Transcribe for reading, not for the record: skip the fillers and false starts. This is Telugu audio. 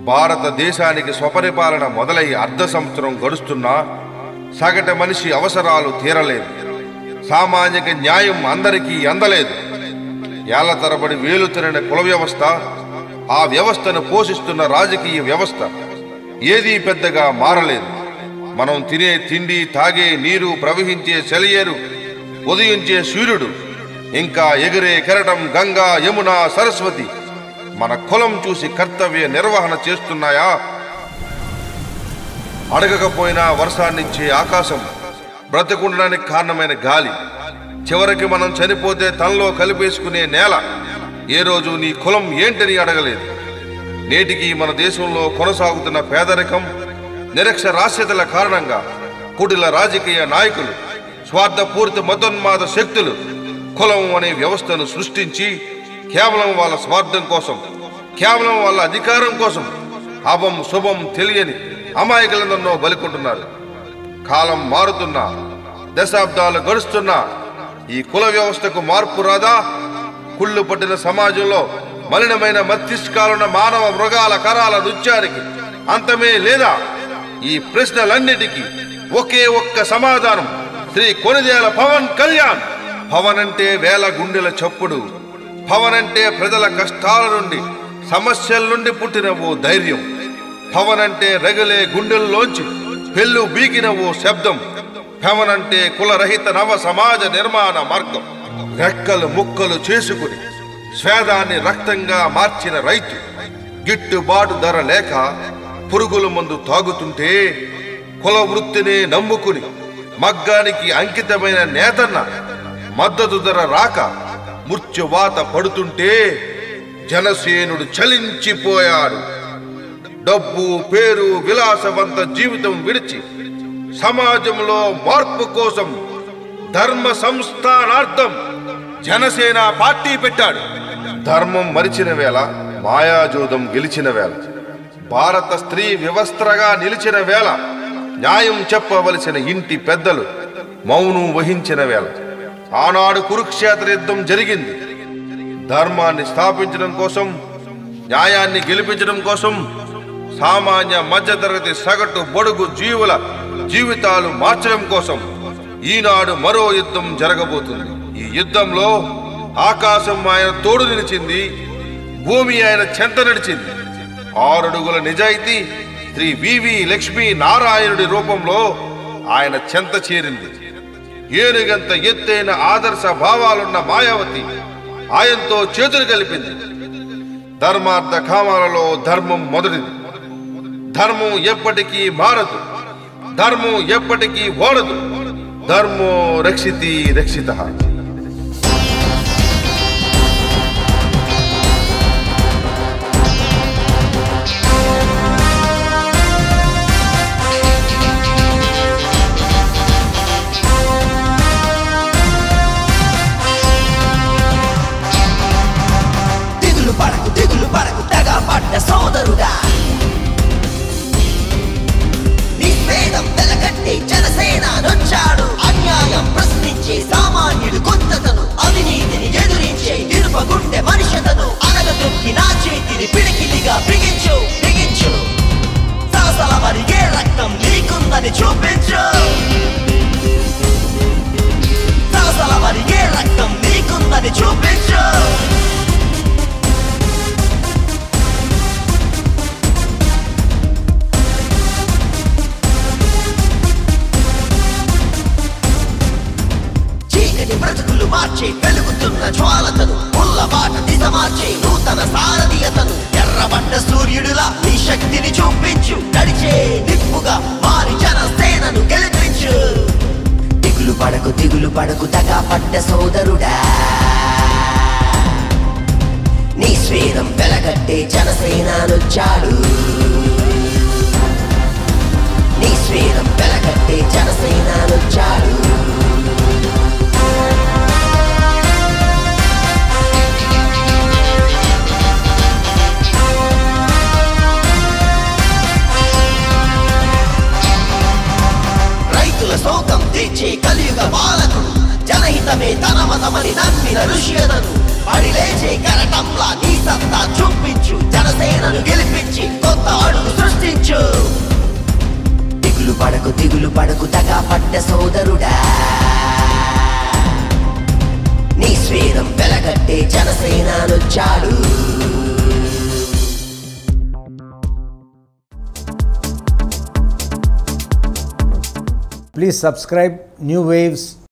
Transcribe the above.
భారతదేశానికి స్వపరిపాలన మొదలై అర్ధ సంవత్సరం గడుస్తున్నా సగటు మనిషి అవసరాలు తీరలేదు. సామాజిక న్యాయం అందరికీ అందలేదు. ఏళ్ల తరబడి వేలుతరిన కుల వ్యవస్థ, ఆ వ్యవస్థను పోషిస్తున్న రాజకీయ వ్యవస్థ ఏదీ పెద్దగా మారలేదు. మనం తినే తిండి, తాగే నీరు, ప్రవహించే సెలయేరు, ఉదయించే సూర్యుడు, ఇంకా ఎగిరే కెరటం గంగా, యమున, సరస్వతి మన కులం చూసి కర్తవ్య నిర్వహణ చేస్తున్నాయా? అడగకపోయినా వర్షాన్నిచ్చే ఆకాశం, బ్రతికుండడానికి కారణమైన గాలి, చివరికి మనం చనిపోతే తనలో కలిపేసుకునే నేల ఏ రోజు నీ కులం ఏంటని అడగలేదు. నేటికి మన దేశంలో కొనసాగుతున్న పేదరికం, నిరక్షరాస్యతల కారణంగా కుటిల రాజకీయ నాయకులు, స్వార్థపూరిత మతోన్మాద శక్తులు కులం అనే వ్యవస్థను సృష్టించి కేవలం వాళ్ళ స్వార్థం కోసం, కేవలం వాళ్ళ అధికారం కోసం అభం శుభం తెలియని అమాయకులందరినో బలికొంటున్నారు. కాలం మారుతున్నా, దశాబ్దాలు గడుస్తున్నా ఈ కుల వ్యవస్థకు మార్పు రాదా? కుళ్ళు పట్టిన సమాజంలో మలినమైన మస్తిష్కాలున్న మానవ మృగాల కరాల నృత్యానికి అంతమే లేదా? ఈ ప్రశ్నలన్నిటికీ ఒకే ఒక్క సమాధానం శ్రీ కొణిదేల పవన్ కళ్యాణ్. పవన్ అంటే వేల గుండెల చప్పుడు, పవన్ అంటే ప్రజల కష్టాల నుండి, సమస్యల నుండి పుట్టిన ఓ ధైర్యం, పవన్ అంటే రగిలే గుండెల్లోంచి పెళ్ళు బీకిన ఓ శబ్దం, పవన్ అంటే కులరహిత నవ సమాజ నిర్మాణ మార్గం. రెక్కలు ముక్కలు చేసుకుని స్వేదాన్ని రక్తంగా మార్చిన రైతు, గిట్టుబాటు ధర లేక పురుగుల మందు తాగుతుంటే కుల వృత్తిని నమ్ముకుని మగ్గానికి అంకితమైన నేతన్న మద్దతు ధర రాక మృత్యువాత పడుతుంటే జనసేనుడు చలించిపోయాడు. డబ్బు, పేరు, విలాసవంత జీవితం విడిచి సమాజంలో మార్పు కోసం ధర్మ సంస్థానార్థం జనసేన పార్టీ పెట్టాడు. ధర్మం మరిచిన వేళ, మాయాజోదం గెలిచిన వేళ, భారత స్త్రీ వ్యవస్థగా నిలిచిన వేళ, న్యాయం చెప్పవలసిన ఇంటి పెద్దలు మౌనం వహించిన వేళ, ఆనాడు కురుక్షేత్ర యుద్ధం జరిగింది. ధర్మాన్ని స్థాపించడం కోసం, న్యాయాన్ని గెలిపించడం కోసం, సామాన్య మధ్యతరగతి సగటు బడుగు జీవుల జీవితాలు మార్చడం కోసం ఈనాడు మరో యుద్ధం జరగబోతుంది. ఈ యుద్ధంలో ఆకాశం ఆయన తోడు నిలిచింది, భూమి ఆయన చెంత నడిచింది. 6 అడుగుల నిజాయితీ శ్రీ వివి లక్ష్మీ నారాయణుడి రూపంలో ఆయన చెంత చేరింది. ఏనుగంత ఎత్తైన ఆదర్శ భావాలున్న మాయావతి ఆయనతో చేతులు కలిపింది. ధర్మార్థ కామాలలో ధర్మం మొదటిది. ధర్మం ఎప్పటికీ మారదు, ధర్మం ఎప్పటికీ ఓడదు. ధర్మో రక్షితి రక్షితః. దిగులు పడకు తెగ పడ్డ సోదరుడా, నీ స్వేదం వెలగట్టి జనసేన నొచ్చాడు. అన్యాయం ప్రశ్నించి సామాన్యుడు కొత్తతను, అవినీతిని ఎదురించే ఇరుపగుండె మనిషతను, అనగదొక్కి నా చేతిని పిడికిలిగా బిగించు బిగించు. సలసల మరిగే రక్తం నీకుందని చూపించు, సలసల మరిగే రక్తం నీకుందని చూపించు. బ్రతుకులు మార్చి వెలుగుతున్న జ్వాలతను, ముల్లబాట దిశ మార్చి నూతన సారథియతను, ఎర్రబడ్డ సూర్యుడులా నీ శక్తిని చూపించు. నడిచే నిప్పుగా మారి జనసేనను గెలిపించు. దిగులు పడకు తగా పడ్డ సోదరుడా, నీ స్వేదం వెలగట్టే జనసేన నొచ్చాడు. నీ స్వేదం వెలగట్టే జనసేన నొచ్చాడు. శోకం తీర్చే కలియుగ బాలకుడు, జనహితమే తన మతమని నమ్మిన నిలిచిన ఋషియదను పడి లేచే కరటంలా నీ సత్తా చూపించు జనసేనను గెలిపించి కొత్త అడుగు సృష్టించు దిగులు పడకు తగా పడ్డ సోదరుడా నీ స్వేదం వెలగట్టే జనసేనొచ్చాడు Please subscribe New Waves